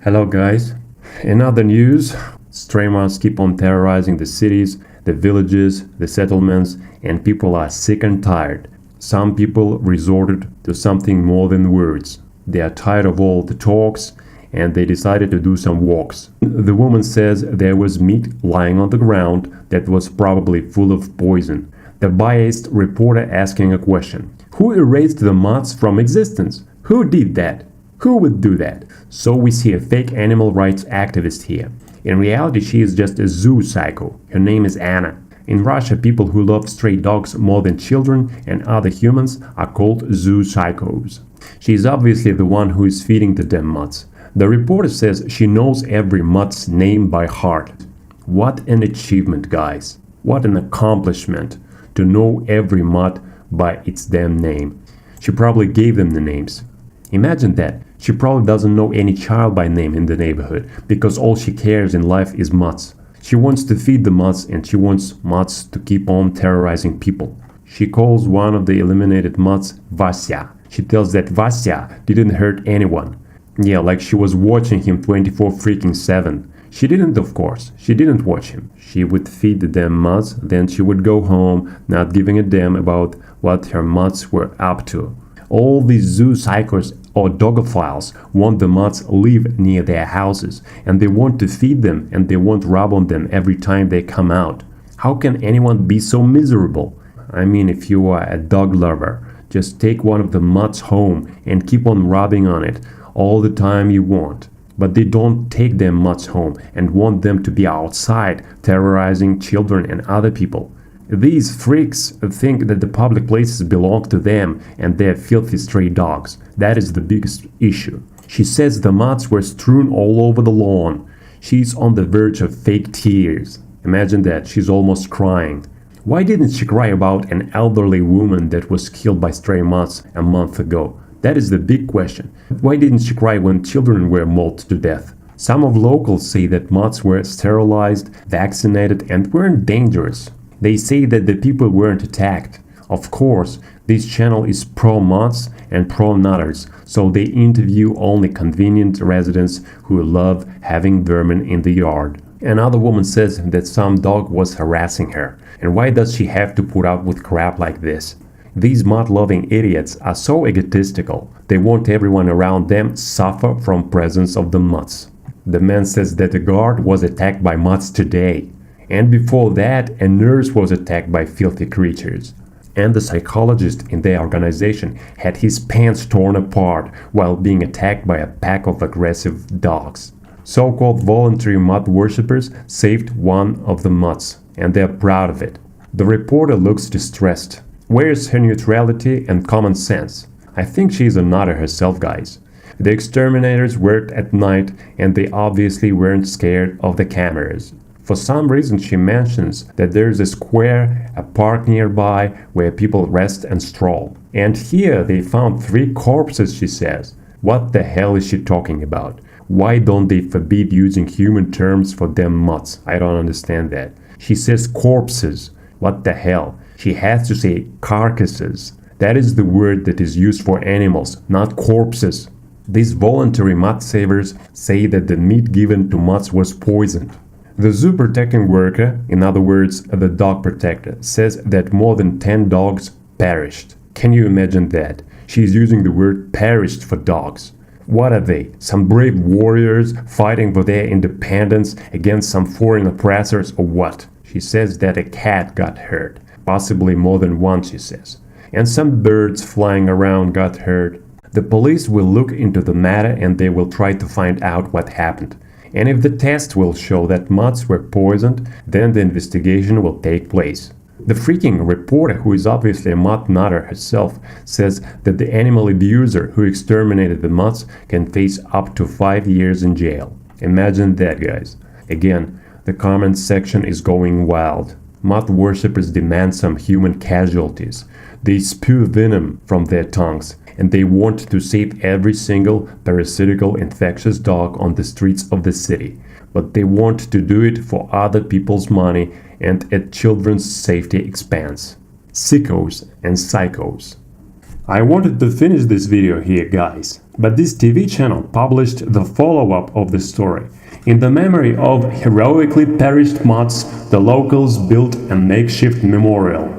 Hello guys. In other news, stray mutts keep on terrorizing the cities, the villages, the settlements, and people are sick and tired. Some people resorted to something more than words. They are tired of all the talks and they decided to do some walks. The woman says there was meat lying on the ground that was probably full of poison. The biased reporter asking a question: who erased the mutts from existence? Who did that? Who would do that? So we see a fake animal rights activist here. In reality, she is just a zoo psycho. Her name is Anna. In Russia, people who love stray dogs more than children and other humans are called zoo psychos. She is obviously the one who is feeding the damn mutts. The reporter says she knows every mutt's name by heart. What an achievement, guys. What an accomplishment to know every mutt by its damn name. She probably gave them the names. Imagine that. She probably doesn't know any child by name in the neighborhood because all she cares in life is mutts. She wants to feed the mutts and she wants mutts to keep on terrorizing people. She calls one of the eliminated mutts Vasya. She tells that Vasya didn't hurt anyone. Yeah, like she was watching him 24/7. She didn't, of course. She didn't watch him. She would feed the damn mutts, then she would go home not giving a damn about what her mutts were up to. All these zoo psychos or dogophiles want the mutts live near their houses, and they want to feed them and they won't rub on them every time they come out. How can anyone be so miserable? I mean, if you are a dog lover, just take one of the mutts home and keep on rubbing on it all the time you want. But they don't take their mutts home and want them to be outside terrorizing children and other people. These freaks think that the public places belong to them and their filthy stray dogs. That is the biggest issue. She says the mutts were strewn all over the lawn. She's on the verge of fake tears. Imagine that, she's almost crying. Why didn't she cry about an elderly woman that was killed by stray mutts a month ago? That is the big question. Why didn't she cry when children were mauled to death? Some of locals say that mutts were sterilized, vaccinated, and weren't dangerous. They say that the people weren't attacked. Of course, this channel is pro-mutts and pro-nutters, so they interview only convenient residents who love having vermin in the yard. Another woman says that some dog was harassing her. And why does she have to put up with crap like this? These mutt-loving idiots are so egotistical. They want everyone around them suffer from presence of the mutts. The man says that a guard was attacked by mutts today. And before that, a nurse was attacked by filthy creatures. And the psychologist in their organization had his pants torn apart while being attacked by a pack of aggressive dogs. So-called voluntary mutt worshippers saved one of the mutts, and they're proud of it. The reporter looks distressed. Where's her neutrality and common sense? I think she's a nutter herself, guys. The exterminators worked at night and they obviously weren't scared of the cameras. For some reason she mentions that there's a square, a park nearby where people rest and stroll. And here they found 3 corpses, she says. What the hell is she talking about? Why don't they forbid using human terms for them mutts? I don't understand that. She says corpses. What the hell? She has to say carcasses. That is the word that is used for animals, not corpses. These voluntary mutt savers say that the meat given to mutts was poisoned. The zoo protecting worker, in other words, the dog protector, says that more than 10 dogs perished. Can you imagine that? She's using the word perished for dogs. What are they? Some brave warriors fighting for their independence against some foreign oppressors or what? She says that a cat got hurt. Possibly more than one, she says. And some birds flying around got hurt. The police will look into the matter and they will try to find out what happened. And if the test will show that mutts were poisoned, then the investigation will take place. The freaking reporter, who is obviously a mutt nutter herself, says that the animal abuser who exterminated the mutts can face up to 5 years in jail. Imagine that, guys. Again, the comments section is going wild. Mutt worshippers demand some human casualties. They spew venom from their tongues. And they want to save every single parasitical infectious dog on the streets of the city. But they want to do it for other people's money and at children's safety expense. Sickos and psychos. I wanted to finish this video here, guys, but this TV channel published the follow-up of the story. In the memory of heroically perished mutts, the locals built a makeshift memorial.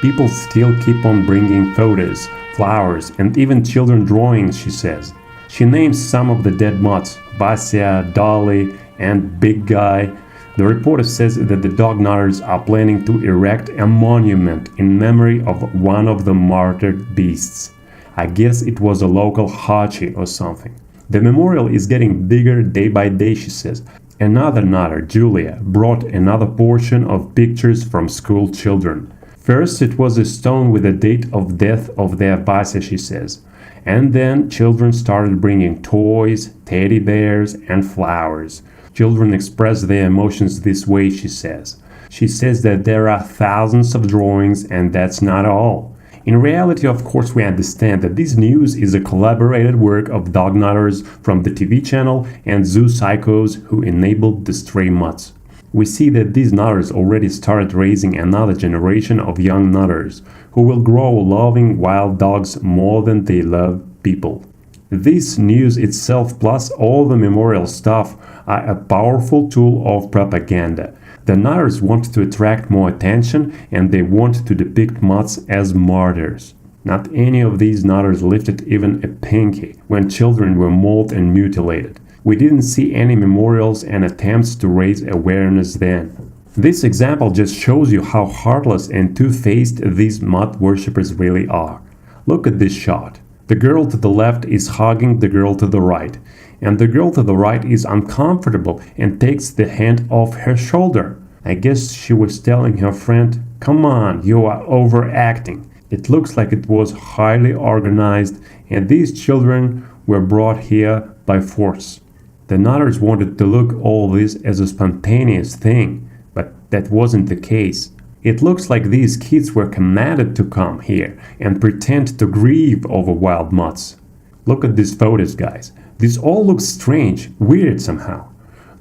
People still keep on bringing photos, flowers, and even children drawings, she says. She names some of the dead mutts, Vasya, Dolly, and Big Guy. The reporter says that the dog nutters are planning to erect a monument in memory of one of the martyred beasts. I guess it was a local hachi or something. The memorial is getting bigger day by day, she says. Another nutter, Julia, brought another portion of pictures from school children. First it was a stone with the date of death of their Vasya, she says. And then children started bringing toys, teddy bears, and flowers. Children express their emotions this way, she says. She says that there are thousands of drawings and that's not all. In reality, of course, we understand that this news is a collaborated work of dog nutters from the TV channel and zoo psychos who enabled the stray mutts. We see that these nutters already started raising another generation of young nutters who will grow loving wild dogs more than they love people. This news itself plus all the memorial stuff are a powerful tool of propaganda. The nutters want to attract more attention and they want to depict mutts as martyrs. Not any of these nutters lifted even a pinky when children were mauled and mutilated. We didn't see any memorials and attempts to raise awareness then. This example just shows you how heartless and two-faced these mutt worshippers really are. Look at this shot. The girl to the left is hugging the girl to the right, and the girl to the right is uncomfortable and takes the hand off her shoulder. I guess she was telling her friend, "Come on, you are overacting." It looks like it was highly organized and these children were brought here by force. The nutters wanted to look all this as a spontaneous thing, but that wasn't the case. It looks like these kids were commanded to come here and pretend to grieve over wild mutts. Look at these photos, guys. This all looks strange, weird somehow.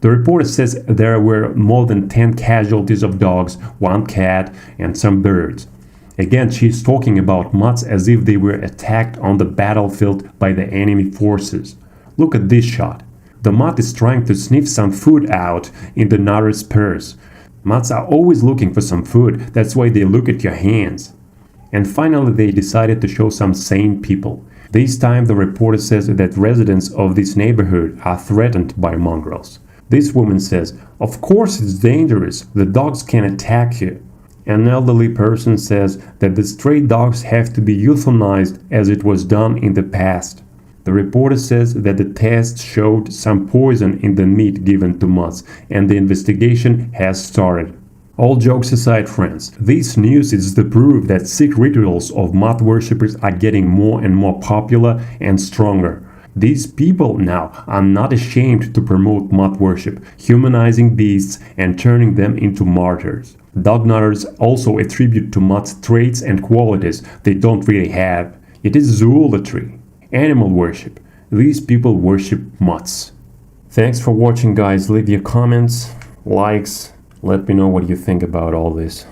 The reporter says there were more than 10 casualties of dogs, one cat, and some birds. Again, she's talking about mutts as if they were attacked on the battlefield by the enemy forces. Look at this shot. The mutt is trying to sniff some food out in the nutter's purse. Mutts are always looking for some food, that's why they look at your hands. And finally they decided to show some sane people. This time the reporter says that residents of this neighborhood are threatened by mongrels. This woman says, "Of course it's dangerous, the dogs can attack you." An elderly person says that the stray dogs have to be euthanized as it was done in the past. The reporter says that the tests showed some poison in the meat given to mutts and the investigation has started. All jokes aside, friends, this news is the proof that sick rituals of mutt worshippers are getting more and more popular and stronger. These people now are not ashamed to promote mutt worship, humanizing beasts and turning them into martyrs. Dog nutters also attribute to mutts traits and qualities they don't really have. It is zoolatry. Animal worship. These people worship mutts. Thanks for watching, guys. Leave your comments, likes. Let me know what you think about all this.